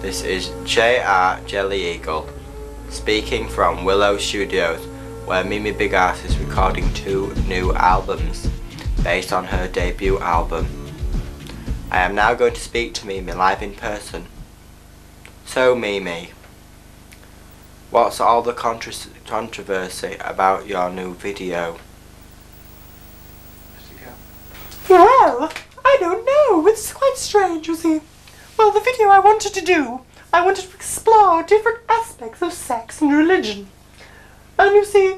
This is J.R. Jelly Eagle speaking from Willow Studios, where Mimi Bigarse is recording 2 new albums based on her debut album. I am now going to speak to Mimi live in person. So Mimi, what's all the controversy about your new video? Well, I don't know. It's quite strange, you see. Well, the video I wanted to explore different aspects of sex and religion. And you see,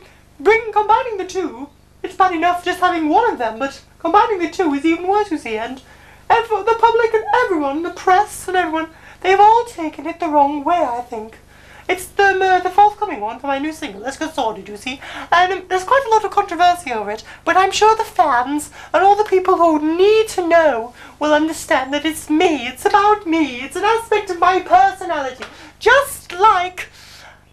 combining the two, it's bad enough just having one of them, but combining the two is even worse, you see. And the public and everyone, the press and everyone, they've all taken it the wrong way, I think. It's the forthcoming one for my new single, Let's Get Sordid, you see. And there's quite a lot of controversy over it, but I'm sure the fans and all the people who need to know will understand that it's me, it's about me, it's an aspect of my personality. Just like,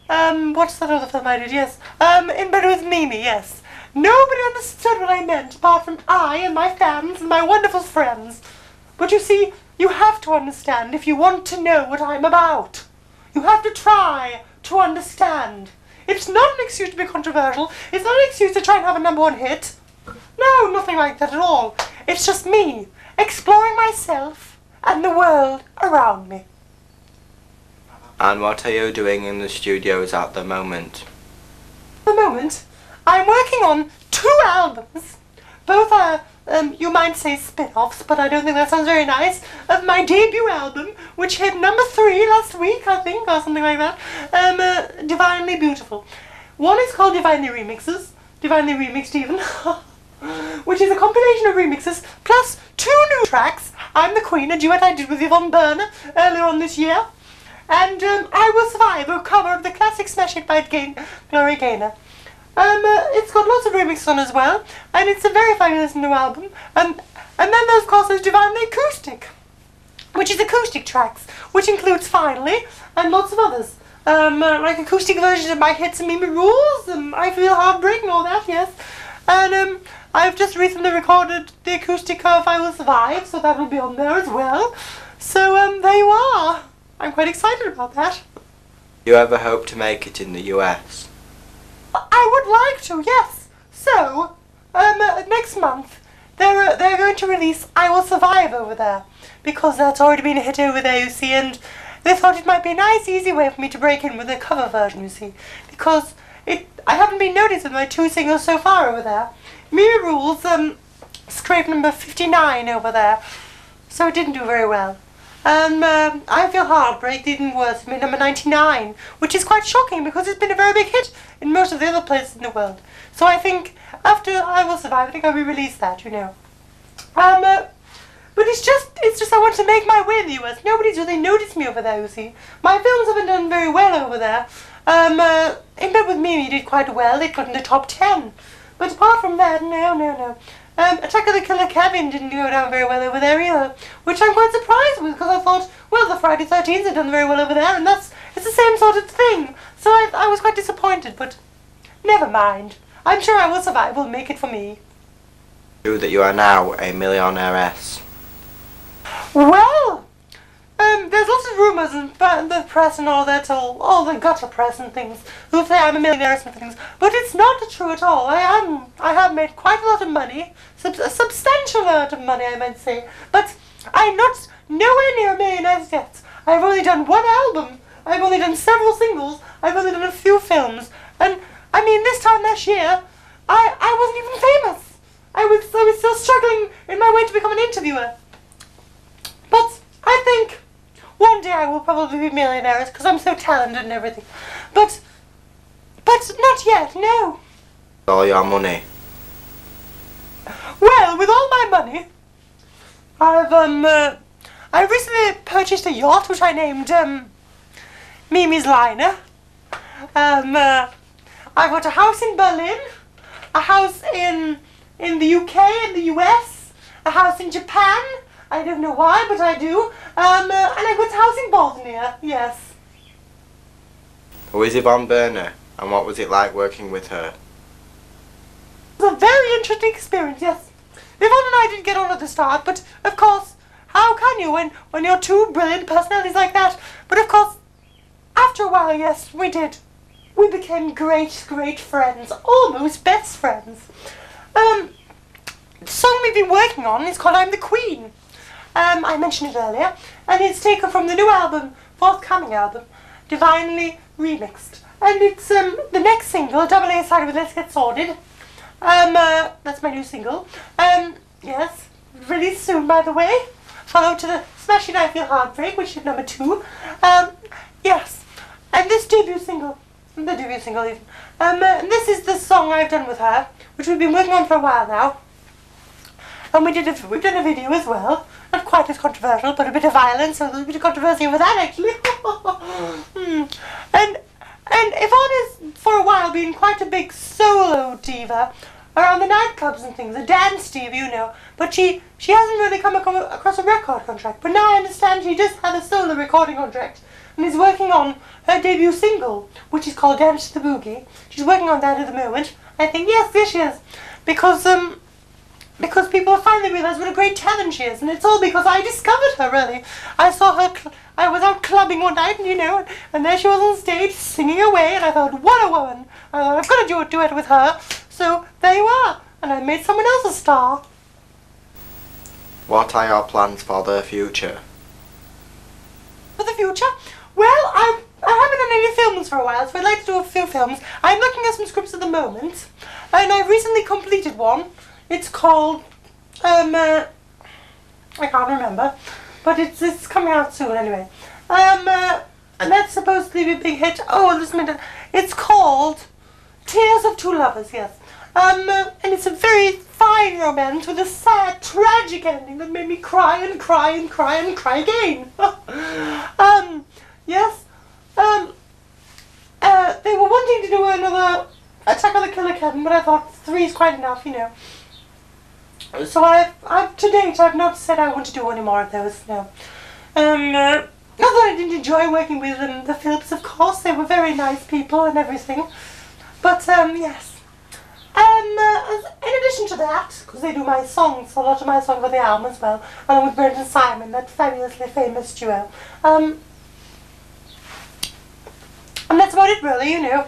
what's that other film I did? Yes, In Bed with Mimi, yes. Nobody understood what I meant, apart from I and my fans and my wonderful friends. But you see, you have to understand if you want to know what I'm about. You have to try to understand. It's not an excuse to be controversial. It's not an excuse to try and have a #1 hit. No, nothing like that at all. It's just me, exploring myself and the world around me. And what are you doing in the studios at the moment? At the moment, I'm working on 2 albums. Both are, you might say spin-offs, but I don't think that sounds very nice, of my debut album, which hit #3 last week, I think, or something like that. Divinely Beautiful. One is called Divinely Remixes, Divinely Remixed even, which is a compilation of remixes, plus 2 new tracks, I'm the Queen, a duet I did with Yvonne Berner earlier on this year, and I Will Survive, a cover of the classic smash hit by Gloria Gaynor. It's got lots of remixes on as well, and it's a very fabulous new album. And then there's, of course, there's Divinely Acoustic, which is acoustic tracks, which includes Finally and lots of others. Like acoustic versions of my hits and Mimi Rules, and I Feel Heartbreak and all that, yes. And I've just recently recorded the acoustic of I Will Survive, so that will be on there as well. So there you are. I'm quite excited about that. Do you ever hope to make it in the US? I would like to, yes. So, next month, they're going to release I Will Survive over there, because that's already been a hit over there, you see, and they thought it might be a nice, easy way for me to break in with a cover version, you see, because I haven't been noticed with my 2 singles so far over there. Mimi Rules scraped number 59 over there, so it didn't do very well. I Feel Heartbreak didn't worse, made number 99, which is quite shocking because it's been a very big hit in most of the other places in the world. So I think after I Will Survive, I think I'll re-release that, you know. But it's just I want to make my way in the US. Nobody's really noticed me over there, you see. My films haven't done very well over there. In Bed with Mimi did quite well. It got in the top 10. But apart from that, no. Attack of the Killer Kevin didn't go down very well over there either, which I'm quite surprised with, because I thought, well, the Friday 13th had done very well over there, and it's the same sort of thing. So I was quite disappointed, but never mind. I'm sure I Will Survive will make it for me. True that you are now a millionairess. Well, there's lots of rumours and the press and all that, all the gutter press and things, who say I'm a millionaire and things, but it's not true at all. I have made quite a lot of money, a substantial amount of money, I might say, but I'm not nowhere near a millionaire yet. I've only done 1 album, I've only done several singles, I've only done a few films, and I mean, this time last year, I wasn't even famous. I was still struggling in my way to become an interviewer. But I think one day I will probably be millionaire because I'm so talented and everything. But not yet, no. All your money? Well, with all my money, I recently purchased a yacht which I named Mimi's Liner. I got a house in Berlin, a house in the UK, in the US, a house in Japan. I don't know why, but I do. And I got a house in Bosnia, yes. Who is Yvonne Berner, and what was it like working with her? It was a very interesting experience, yes. Yvonne and I didn't get on at the start, but of course, how can you when you're 2 brilliant personalities like that? But of course, after a while, yes, we did. We became great friends, almost best friends. The song we've been working on is called I'm the Queen. I mentioned it earlier, and it's taken from the new album, forthcoming album, Divinely Remixed. And it's the next single, double A side with Let's Get Sordid. That's my new single. Yes, released soon, by the way. Follow to the Smashing I Feel Heartbreak, which is number 2. Yes, and this debut single, the debut single even. And this is the song I've done with her, which we've been working on for a while now. And we've done a video as well. Not quite as controversial, but a bit of violence, so there's a bit of controversy with that actually. And Ivana's for a while been quite a big solo diva around the nightclubs and things, a dance diva, you know. But she hasn't really come across a record contract. But now I understand she just had a solo recording contract and is working on her debut single, which is called Dance to the Boogie. She's working on that at the moment. I think, yes, she is. Because people finally realised what a great talent she is, and it's all because I discovered her, really. I saw her, I was out clubbing one night, and you know, and there she was on stage singing away, and I thought, what a woman. I thought, I've got to do a duet with her. So there you are, and I made someone else a star. What are your plans for the future? For the future? Well, I haven't done any films for a while, so I'd like to do a few films. I'm looking at some scripts at the moment, and I've recently completed one. It's called, I can't remember, but it's coming out soon anyway. And that's supposed to be a big hit. Oh, listen a minute. It's called Tears of Two Lovers, yes. And it's a very fine romance with a sad, tragic ending that made me cry and cry and cry and cry again. Yes. They were wanting to do another Attack on the Killer Kitten, but I thought 3 is quite enough, you know. So to date, I've not said I want to do any more of those, no. Not that I didn't enjoy working with the Phillips, of course. They were very nice people and everything. But, yes. In addition to that, because they do my songs, a lot of my songs for the album as well, along with Brendan Simon, that fabulously famous duo. And that's about it, really, you know.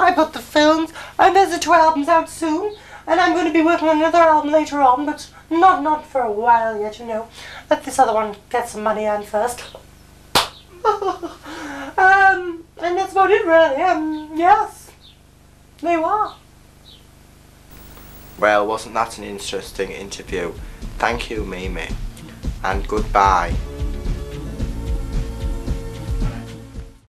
I put the films, and there's the 2 albums out soon. And I'm going to be working on another album later on, but not for a while yet, you know. Let this other one get some money in first. And that's about it, really. Yes, there you are. Well, wasn't that an interesting interview? Thank you, Mimi. And goodbye.